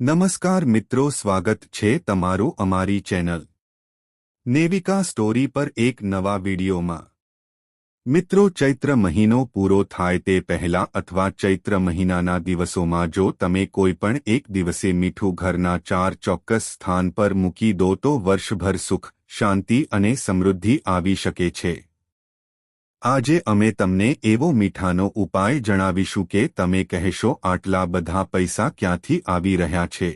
નમસ્કાર મિત્રો, સ્વાગત છે તમારું અમારી ચેનલ નેવિકા સ્ટોરી પર એક નવા વિડીયોમાં। મિત્રો, ચૈત્ર મહિનો પૂરો થાય તે પહેલા અથવા ચૈત્ર મહિનાના દિવસોમાં જો તમે કોઈપણ એક દિવસે મીઠું ઘરના 4 ચોક્કસ સ્થાન પર મૂકી દો તો વર્ષભર સુખ, શાંતિ અને સમૃદ્ધિ આવી શકે છે। આજે અમે તમને એવો મીઠાનો ઉપાય જણાવીશું કે તમે કહેશો, આટલા બધા પૈસા ક્યાંથી આવી રહ્યા છે।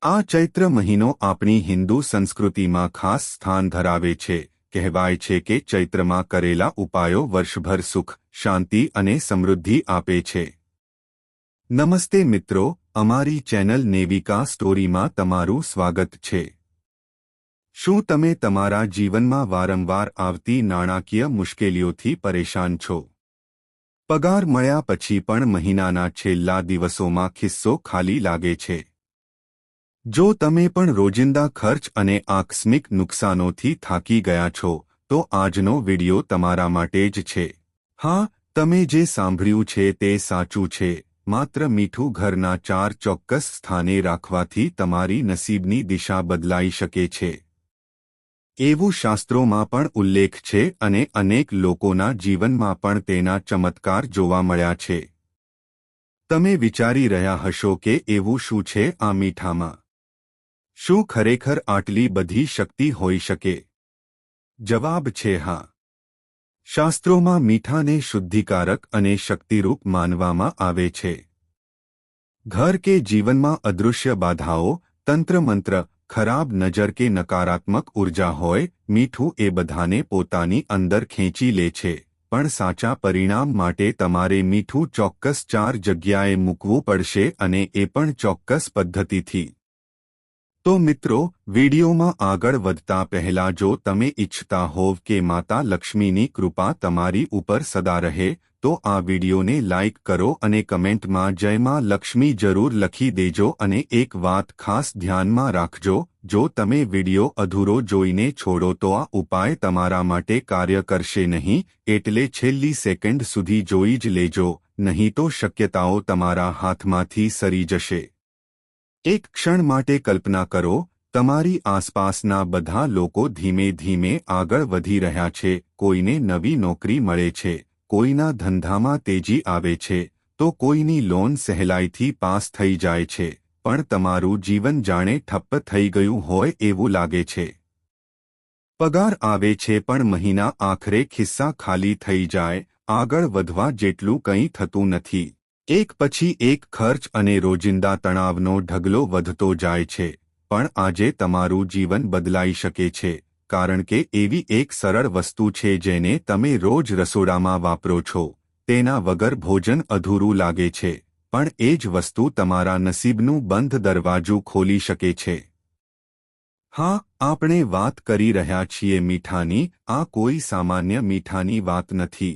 આ ચૈત્ર મહિનો આપણી હિન્દુ સંસ્કૃતિમાં ખાસ સ્થાન ધરાવે છે। કહેવાય છે કે ચૈત્રમાં કરેલા ઉપાયો વર્ષભર સુખ, શાંતિ અને સમૃદ્ધિ આપે છે। નમસ્તે મિત્રો, અમારી ચેનલ નેવિકા સ્ટોરીમાં તમારું સ્વાગત છે। શું તમે તમારા જીવનમાં વારંવાર આવતી નાણાકીય મુશ્કેલીઓથી પરેશાન છો? પગાર મળ્યા પછી પણ મહિનાના છેલ્લા દિવસોમાં ખિસ્સો ખાલી લાગે છે? જો તમે પણ રોજિંદા ખર્ચ અને આકસ્મિક નુકસાનોથી થાકી ગયા છો, તો આજનો વિડિયો તમારા માટે જ છે। હા, તમે જે સાંભળ્યું છે તે સાચું છે। માત્ર મીઠું ઘરના 4 ચોક્કસ સ્થાને રાખવાથી તમારી નસીબની દિશા બદલાઈ શકે છે। એવું શાસ્ત્રોમાં પણ ઉલ્લેખ છે અને અનેક લોકોના જીવનમાં પણ તેના ચમત્કાર જોવા મળ્યા છે। તમે વિચારી રહ્યા હશો કે એવું શું છે આ મીઠામાં? શું ખરેખર આટલી બધી શક્તિ હોઈ શકે? જવાબ છે હા। શાસ્ત્રોમાં મીઠાને શુદ્ધિકારક અને શક્તિરૂપ માનવામાં આવે છે। ઘર કે જીવનમાં અદૃશ્ય બાધાઓ, તંત્ર મંત્ર, ખરાબ નજર કે નકારાત્મક ઉર્જા હોય, મીઠું એ બધાને પોતાની અંદર ખેંચી લે છે। પણ સાચા પરિણામ માટે તમારે મીઠું ચોક્કસ 4 જગ્યાએ મૂકવું પડશે અને એ પણ ચોક્કસ પદ્ધતિથી। તો મિત્રો, વિડીયોમાં આગળ વધતા પહેલા જો તમે ઈચ્છતા હોવ કે માતા લક્ષ્મીની કૃપા તમારી ઉપર સદા રહે, તો આ વિડીયોને લાઇક કરો અને કમેન્ટમાં જય માં લક્ષ્મી જરૂર લખી દેજો। અને એક વાત ખાસ ધ્યાનમાં રાખજો, જો તમે વિડીયો અધૂરો જોઈને છોડો તો આ ઉપાય તમારા માટે કાર્ય કરશે નહીં, એટલે છેલ્લી સેકન્ડ સુધી જોઈ જ લેજો, નહીં તો શક્યતાઓ તમારા હાથમાંથી સરી જશે। એક ક્ષણ માટે કલ્પના કરો, તમારી આસપાસના બધા લોકો ધીમે ધીમે આગળ વધી રહ્યા છે। કોઈને નવી નોકરી મળે છે, કોઈના ધંધામાં તેજી આવે છે, તો કોઈની લોન સહેલાઈથી પાસ થઈ જાય છે, પણ તમારું જીવન જાણે ઠપ્પ થઈ ગયું હોય એવું લાગે છે। પગાર આવે છે પણ મહિના આખરે ખિસ્સા ખાલી થઈ જાય, આગળ વધવા જેટલું કંઈ થતું નથી। એક પછી એક ખર્ચ અને રોજિંદા તણાવનો ઢગલો વધતો જાય છે। પણ આજે તમારું જીવન બદલાઈ શકે છે, કારણ કે એવી એક સરળ વસ્તુ છે જેને તમે રોજ રસોડામાં વાપરો છો। તેના વગર ભોજન અધૂરું લાગે છે, પણ એ જ વસ્તુ તમારા નસીબનું બંધ દરવાજું ખોલી શકે છે। હા, આપણે વાત કરી રહ્યા છીએ મીઠાની। આ કોઈ સામાન્ય મીઠાની વાત નથી।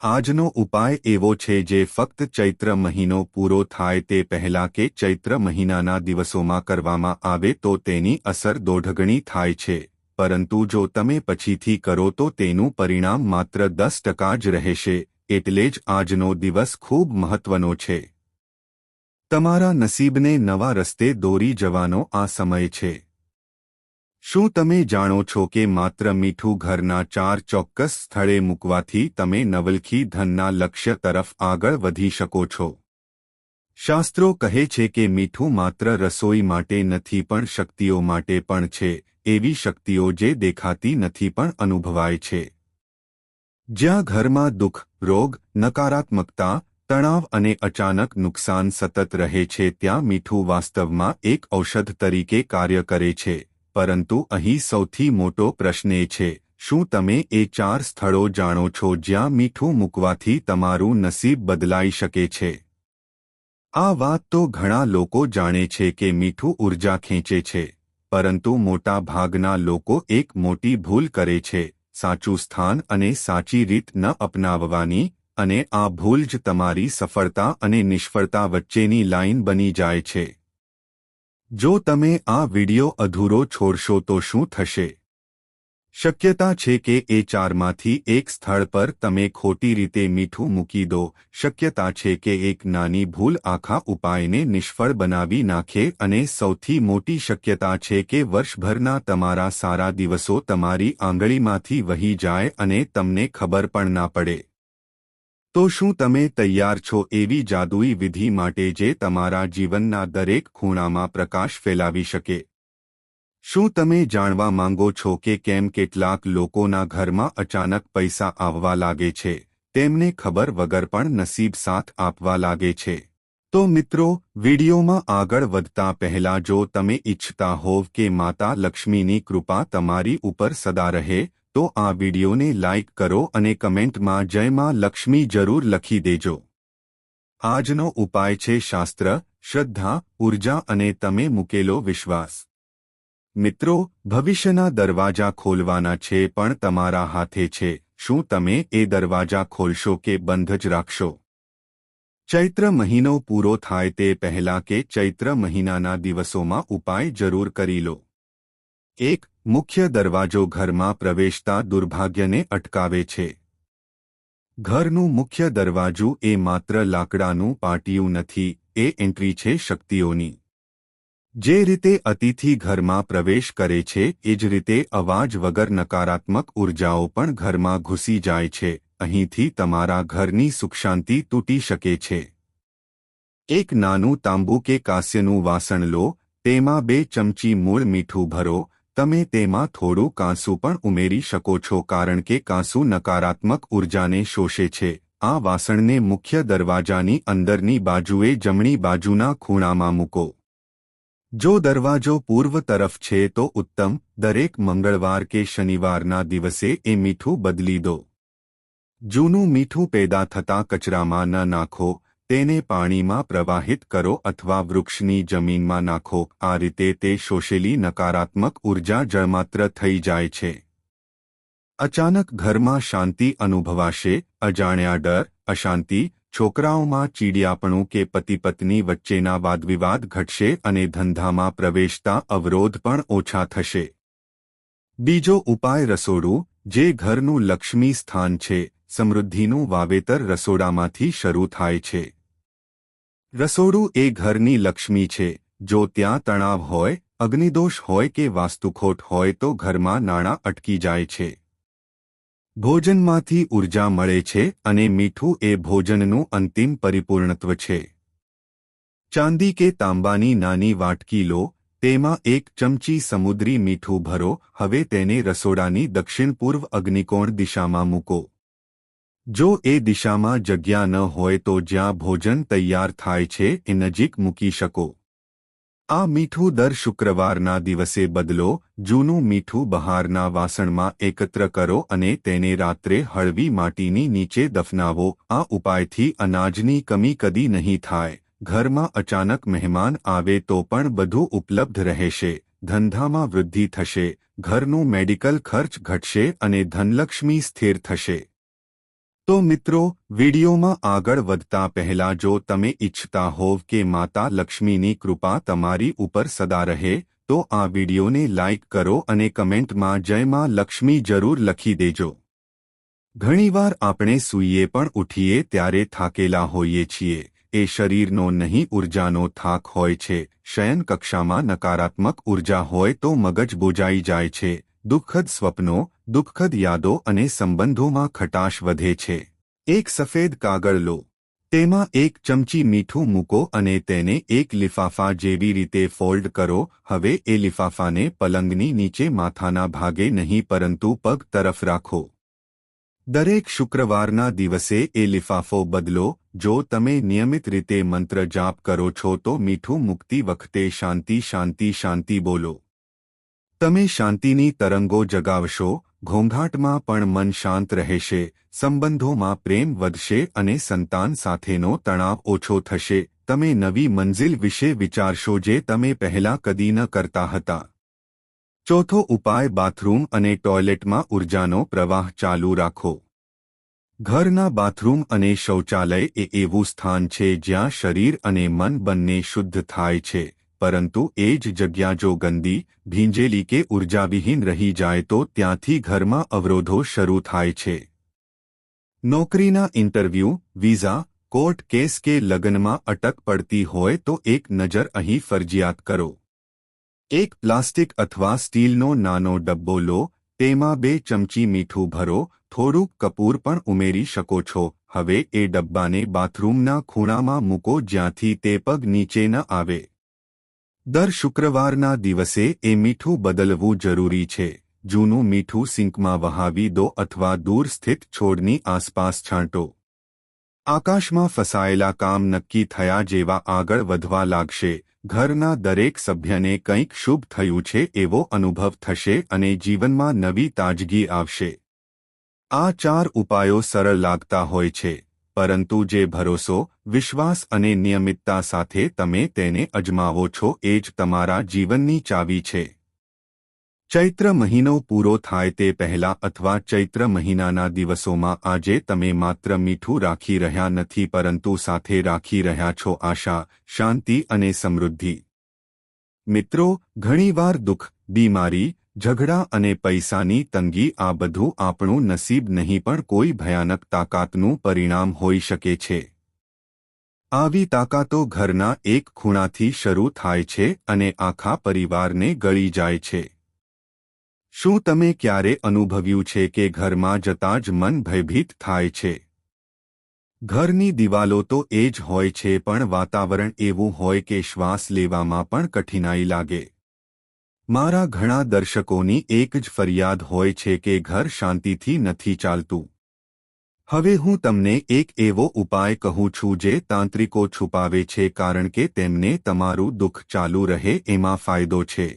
આજનો ઉપાય એવો છે જે ફક્ત ચૈત્ર મહિનો પૂરો થાય તે પહેલા કે ચૈત્ર મહિનાના દિવસોમાં કરવામાં આવે તો તેની અસર દોઢગણી થાય છે, પરંતુ જો તમે પછીથી કરો તો તેનું પરિણામ માત્ર 10% જ રહેશે। એટલે જ આજનો દિવસ ખૂબ મહત્વનો છે। તમારા નસીબને નવા રસ્તે દોરી જવાનો આ સમય છે। શું તમે જાણો છો કે માત્ર મીઠું ઘરના 4 ચોક્કસ સ્થળે મૂકવાથી તમે નવલખી ધનના લક્ષ્ય તરફ આગળ વધી શકો છો? શાસ્ત્રો કહે છે કે મીઠું માત્ર રસોઈ માટે નથી પણ શક્તિઓ માટે પણ છે। એવી શક્તિઓ જે દેખાતી નથી પણ અનુભવાય છે। જ્યાં ઘરમાં દુઃખ, રોગ, નકારાત્મકતા, તણાવ અને અચાનક નુકસાન સતત રહે છે, ત્યાં મીઠું વાસ્તવમાં એક ઔષધ તરીકે કાર્ય કરે છે। પરંતુ અહીં સૌથી મોટો પ્રશ્ન એ છે, શું તમે એ 4 સ્થળો જાણો છો જ્યાં મીઠું મૂકવાથી તમારું નસીબ બદલાઈ શકે છે? આ વાત તો ઘણા લોકો જાણે છે કે મીઠું ઉર્જા ખેંચે છે, પરંતુ મોટા ભાગના લોકો એક મોટી ભૂલ કરે છે, સાચું સ્થાન અને સાચી રીત ન અપનાવવાની, અને આ ભૂલ જ તમારી સફળતા અને નિષ્ફળતા વચ્ચેની લાઈન બની જાય છે। જો તમે આ વિડિયો અધૂરો છોડશો તો શું થશે? શક્યતા છે કે એ ચારમાંથી એક સ્થળ પર તમે ખોટી રીતે મીઠું મૂકી દો. શક્યતા છે કે એક નાની ભૂલ આખા ઉપાયને નિષ્ફળ બનાવી નાખે અને સૌથી મોટી શક્યતા છે કે વર્ષભરના તમારા સારા દિવસો તમારી આંગળીમાંથી વહી જાય અને તમને ખબર પણ ના પડે. તો શું તમે તૈયાર છો એવી જાદુઈ વિધિ માટે જે તમારા જીવનના દરેક ખૂણામાં પ્રકાશ ફેલાવી શકે? શું તમે જાણવા માંગો છો કે કેમ કેટલાક લોકોના ઘરમાં અચાનક પૈસા આવવા લાગે છે, તેમને ખબર વગર પણ નસીબ સાથ આપવા લાગે છે? તો મિત્રો, વિડીયોમાં આગળ વધતા પહેલા જો તમે ઈચ્છતા હોવ કે માતા લક્ષ્મીની કૃપા તમારી ઉપર સદા રહે, તો આ વિડીયોને લાઇક કરો અને કમેન્ટમાં જય માં લક્ષ્મી જરૂર લખી દેજો. આજનો ઉપાય છે શાસ્ત્ર, શ્રદ્ધા, ઉર્જા અને તમે મૂકેલો વિશ્વાસ. મિત્રો, ભવિષ્યના દરવાજા ખોલવાના છે પણ તમારા હાથે છે. શું તમે એ દરવાજા ખોલશો કે બંધ જ રાખશો? ચૈત્ર મહિનો પૂરો થાય તે પહેલા કે ચૈત્ર મહિનાના દિવસોમાં ઉપાય જરૂર કરી લો. 1. મુખ્ય દરવાજો ઘરમાં પ્રવેશતા દુર્ભાગ્યને અટકાવે છે. ઘરનું મુખ્ય દરવાજું એ માત્ર લાકડાનું પાટિયું નથી, એ એન્ટ્રી છે શક્તિઓની. જે રીતે અતિથિ ઘરમાં પ્રવેશ કરે છે એ જ રીતે અવાજ વગર નકારાત્મક ઉર્જાઓ પણ ઘરમાં ઘૂસી જાય છે. અહીંથી તમારા ઘરની સુખશાંતિ તૂટી શકે છે. એક નાનું તાંબુ કે કાંસ્યનું વાસણ લો, તેમાં 2 ચમચી મૂળ મીઠું ભરો. તમે તેમાં થોડું કાંસુ પણ ઉમેરી શકો છો કારણ કે કાંસુ નકારાત્મક ઉર્જાને શોષે છે. આ વાસણને મુખ્ય દરવાજાની અંદરની બાજુએ જમણી બાજુના ખૂણામાં મૂકો. જો દરવાજો પૂર્વ તરફ છે તો ઉત્તમ. દરેક મંગળવાર કે શનિવારના દિવસે એ મીઠું બદલી દો. જૂનું મીઠું પેદા થતા કચરામાં ન નાખો, તેને પાણીમાં પ્રવાહિત કરો અથવા વૃક્ષની જમીનમાં નાખો. આ રીતે તે શોષેલી નકારાત્મક ઉર્જા જળમાત્ર થઈ જાય છે. અચાનક ઘરમાં શાંતિ અનુભવાશે. અજાણ્યા ડર, અશાંતિ, છોકરાઓમાં ચીડિયાપણું કે પતિ-પત્ની વચ્ચેના વાદવિવાદ ઘટશે અને ધંધામાં પ્રવેશતા અવરોધ પણ ઓછા થશે. બીજો ઉપાય રસોડું, જે ઘરનું લક્ષ્મી સ્થાન છે. સમૃદ્ધિનું વાવેતર રસોડામાંથી શરૂ થાય છે. રસોડું એ ઘરની લક્ષ્મી છે. જો ત્યાં તણાવ હોય, અગ્નિદોષ હોય કે વાસ્તુખોટ હોય તો ઘરમાં નાણાં અટકી જાય છે. ભોજનમાંથી ઉર્જા મળે છે અને મીઠું એ ભોજનનું અંતિમ પરિપૂર્ણત્વ છે. ચાંદી કે તાંબાની નાની વાટકી લો, તેમાં 1 ચમચી સમુદ્રી મીઠું ભરો. હવે તેને રસોડાની દક્ષિણ-પૂર્વ અગ્નિકોણ દિશામાં મૂકો. જો એ દિશામાં જગ્યા ન હોય તો જ્યાં ભોજન તૈયાર થાય છે એ નજીક મૂકી શકો. આ મીઠું દર શુક્રવારના દિવસે બદલો. જૂનું મીઠું બહારના વાસણમાં એકત્ર કરો અને તેને રાત્રે હળવી માટીની નીચે દફનાવો. આ ઉપાયથી અનાજની કમી કદી નહીં થાય. ઘરમાં અચાનક મહેમાન આવે તો પણ બધું ઉપલબ્ધ રહેશે. ધંધામાં વૃદ્ધિ થશે. ઘરનું મેડિકલ ખર્ચ ઘટશે અને ધનલક્ષ્મી સ્થિર થશે. તો મિત્રો, વિડીયોમાં આગળ વધતા પહેલા જો તમે ઈચ્છતા હોવ કે માતા લક્ષ્મીની કૃપા તમારી ઉપર સદા રહે, તો આ વિડીયોને લાઇક કરો અને કમેન્ટમાં જય માં લક્ષ્મી જરૂર લખી દેજો. ઘણીવાર આપણે સૂઈએ પણ ઉઠીએ ત્યારે થાકેલા હોઈએ છીએ. એ શરીરનો નહીં ઉર્જાનો થાક હોય છે. શયન કક્ષામાં નકારાત્મક ઉર્જા હોય તો મગજ બોજાઈ જાય છે. દુઃખદ સ્વપ્નો, દુઃખદ યાદો અને સંબંધોમાં ખટાશ વધે છે. એક સફેદ કાગળ લો, તેમાં 1 ચમચી મીઠું મૂકો અને તેને એક લિફાફા જેવી રીતે ફોલ્ડ કરો. હવે એ લિફાફાને પલંગની નીચે માથાના ભાગે નહીં પરંતુ પગ તરફ રાખો. દરેક શુક્રવારના દિવસે એ લિફાફો બદલો. જો તમે નિયમિત રીતે મંત્ર જાપ કરો છો તો મીઠું મૂકતી વખતે શાંતિ શાંતિ શાંતિ બોલો. તમે શાંતિની તરંગો જગાવશો. ઘોંઘાટમાં પણ મન શાંત રહેશે. સંબંધોમાં પ્રેમ વધશે અને સંતાન સાથેનો તણાવ ઓછો થશે. તમે નવી મંજિલ વિશે વિચારશો જે તમે પહેલાં કદી ન કરતા હતા. ચોથો ઉપાય બાથરૂમ અને ટોયલેટમાં ઉર્જાનો પ્રવાહ ચાલુ રાખો. ઘરના બાથરૂમ અને શૌચાલય એ એવું સ્થાન છે જ્યાં શરીર અને મન બંને શુદ્ધ થાય છે. પરંતુ એ જ જગ્યા જો ગંદી, ભીંજેલી કે ઉર્જાવિહીન રહી જાય તો ત્યાંથી ઘરમાં અવરોધો શરૂ થાય છે. નોકરીના ઇન્ટરવ્યૂ, વિઝા, કોર્ટ કેસ કે લગ્નમાં અટક પડતી હોય તો એક નજર અહીં ફરજિયાત કરો. એક પ્લાસ્ટિક અથવા સ્ટીલનો નાનો ડબ્બો લો, તેમાં 2 ચમચી મીઠું ભરો, થોડુંક કપૂર પણ ઉમેરી શકો છો. હવે એ ડબ્બાને બાથરૂમના ખૂણામાં મૂકો જ્યાંથી તે પગ નીચે ન આવે. દર શુક્રવારના દિવસે એ મીઠું બદલવું જરૂરી છે. જૂનું મીઠું સિંકમાં વહાવી દો અથવા દૂર સ્થિત છોડની આસપાસ છાંટો. આકાશમાં ફસાયેલા કામ નક્કી થયા જેવા આગળ વધવા લાગશે. ઘરના દરેક સભ્યને કંઈક શુભ થયું છે એવો અનુભવ થશે અને જીવનમાં નવી તાજગી આવશે. આ 4 ઉપાયો સરળ લાગતા હોય છે, પરંતુ જે ભરોસો, વિશ્વાસ અને નિયમિતતા સાથે તમે તેને અજમાવો છો એ જ તમારા જીવનની ચાવી છે. ચૈત્ર મહિનો પૂરો થાય તે પહેલા અથવા ચૈત્ર મહિનાના દિવસોમાં આજે તમે માત્ર મીઠું રાખી રહ્યા નથી પરંતુ સાથે રાખી રહ્યા છો આશા, શાંતિ અને સમૃદ્ધિ. મિત્રો, ઘણીવાર દુઃખ, બીમારી, ઝઘડા અને પૈસાની તંગી આ બધું આપણું નસીબ નહીં પણ કોઈ ભયાનક તાકાતનું પરિણામ હોઈ શકે છે. આવી તાકાતો ઘરના એક ખૂણાથી શરૂ થાય છે અને આખા પરિવારને ગળી જાય છે. શું તમે ક્યારે અનુભવ્યું છે કે ઘરમાં જતાં જ મન ભયભીત થાય છે? ઘરની દિવાલો તો એ જ હોય છે પણ વાતાવરણ એવું હોય કે શ્વાસ લેવામાં પણ કઠિનાઈ લાગે. મારા ઘણા દર્શકોની એક જ ફરિયાદ હોય છે કે ઘર શાંતિથી નથી ચાલતું. હવે હું તમને એક એવો ઉપાય કહું છું જે તાંત્રિકો છુપાવે છે કારણ કે તેમને તમારું દુઃખ ચાલુ રહે એમાં ફાયદો છે.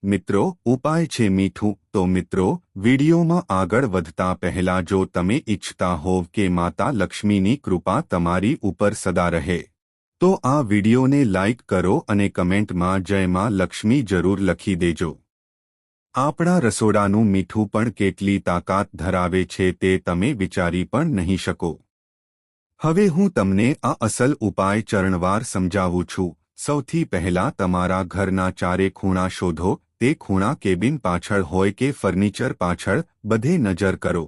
મિત્રો, ઉપાય છે મીઠું. તો મિત્રો, વિડીયોમાં આગળ વધતા પહેલા જો તમે ઈચ્છતા હોવ કે માતા લક્ષ્મીની કૃપા તમારી ઉપર સદા રહે, તો આ વિડીયોને લાઇક કરો અને કમેન્ટમાં જય માં લક્ષ્મી જરૂર લખી દેજો. આપણા રસોડાનું મીઠું પણ કેટલી તાકાત ધરાવે છે તે તમે વિચારી પણ નહીં શકો. હવે હું તમને આ અસલ ઉપાય ચરણવાર સમજાવું છું. સૌથી પહેલા તમારા ઘરના ચારે ખૂણા શોધો. તે ખૂણા કેબિન પાછળ હોય કે ફર્નિચર પાછળ, બધે નજર કરો.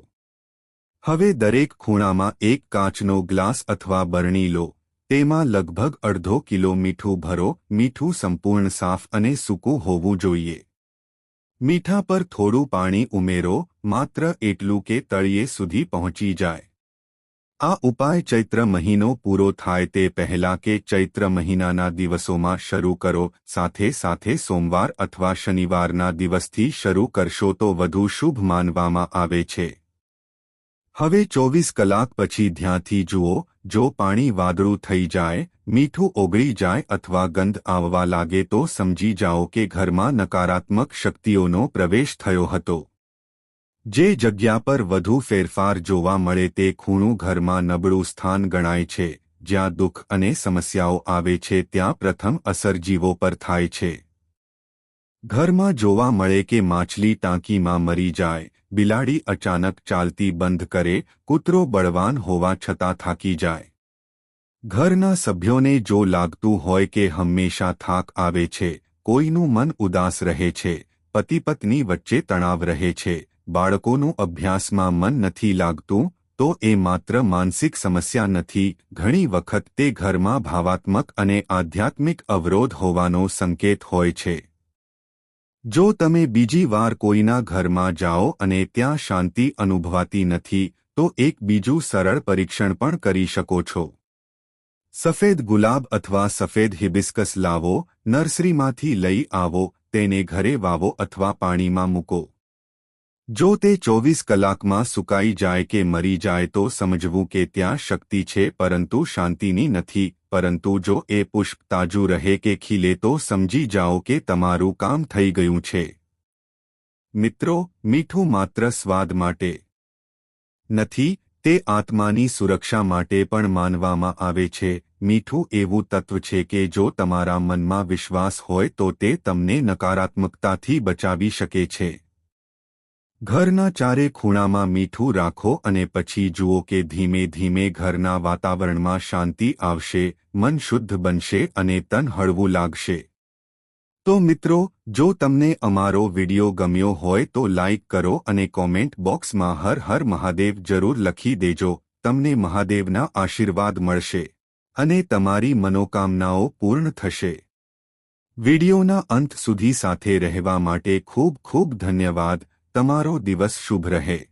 હવે દરેક ખૂણામાં એક કાચનો ગ્લાસ અથવા બરણી લો. તેમાં લગભગ અડધો કિલો મીઠું ભરો. મીઠું સંપૂર્ણ સાફ અને સૂકું હોવું જોઈએ. મીઠા પર થોડું પાણી ઉમેરો, માત્ર એટલું કે તળિયે સુધી પહોંચી જાય. આ ઉપાય ચૈત્ર મહિનો પૂરો થાય તે પહેલા કે ચૈત્ર મહિનાના દિવસોમાં શરૂ કરો. સાથે સાથે સોમવાર અથવા શનિવારના દિવસથી શરૂ કરશો તો વધુ શુભ માનવામાં આવે છે. હવે 24 કલાક પછી ધ્યાનથી જુઓ. જો પાણી વાદળું થઈ જાય, મીઠું ઓગળી જાય અથવા ગંધ આવવા લાગે તો સમજી જાઓ કે ઘરમાં નકારાત્મક શક્તિઓનો પ્રવેશ થયો હતો. જે જગ્યા પર વધુ ફેરફાર જોવા મળે તે ખૂણું ઘરમાં નબળું સ્થાન ગણાય છે. જ્યાં દુઃખ અને સમસ્યાઓ આવે છે ત્યાં પ્રથમ અસર જીવો પર થાય છે. ઘરમાં જોવા મળે કે માછલી ટાંકીમાં મરી જાય, બિલાડી અચાનક ચાલતી બંધ કરે, કૂતરો બળવાન હોવા છતાં થાકી જાય. ઘરના સભ્યોને જો લાગતું હોય કે હંમેશા થાક આવે છે, કોઈનું મન ઉદાસ રહે છે, પતિ પત્ની વચ્ચે તણાવ રહે છે, બાળકોનું અભ્યાસમાં મન નથી લાગતું, તો એ માત્ર માનસિક સમસ્યા નથી. ઘણી વખત તે ઘરમાં ભાવાત્મક અને આધ્યાત્મિક અવરોધ હોવાનો સંકેત હોય છે. જો તમે બીજી વાર કોઈના ઘરમાં જાઓ અને ત્યાં શાંતિ અનુભવાતી નથી, તો એક બીજું સરળ પરીક્ષણ પણ કરી શકો છો. સફેદ ગુલાબ અથવા સફેદ હિબિસ્કસ લાવો, નર્સરીમાંથી લઈ આવો, તેને ઘરે વાવો અથવા પાણીમાં મૂકો. જો તે 24 કલાકમાં સુકાઈ જાય કે મરી જાય તો સમજવું કે ત્યાં શક્તિ છે પરંતુ શાંતિની નથી. પરંતુ જો એ પુષ્પ તાજું રહે કે ખીલે તો સમજી જાઓ કે તમારું કામ થઈ ગયું છે. મિત્રો, મીઠું માત્ર સ્વાદ માટે નથી, તે આત્માની સુરક્ષા માટે પણ માનવામાં આવે છે. મીઠું એવું તત્વ છે કે જો તમારા મનમાં વિશ્વાસ હોય તો તે તમને નકારાત્મકતાથી બચાવી શકે છે. ઘરના ચારે ખૂણામાં મીઠું રાખો અને પછી જુઓ કે ધીમે ધીમે ઘરના વાતાવરણમાં શાંતિ આવશે, મન શુદ્ધ બનશે અને તન હળવું લાગશે. તો મિત્રો, જો તમને અમારો વિડિયો ગમ્યો હોય તો લાઇક કરો અને કોમેન્ટ બોક્સમાં હર હર મહાદેવ જરૂર લખી દેજો. તમને મહાદેવના આશીર્વાદ મળશે અને તમારી મનોકામનાઓ પૂર્ણ થશે. વિડિયોના અંત સુધી સાથે રહેવા માટે ખૂબ ખૂબ ધન્યવાદ. તમારો દિવસ શુભ રહે.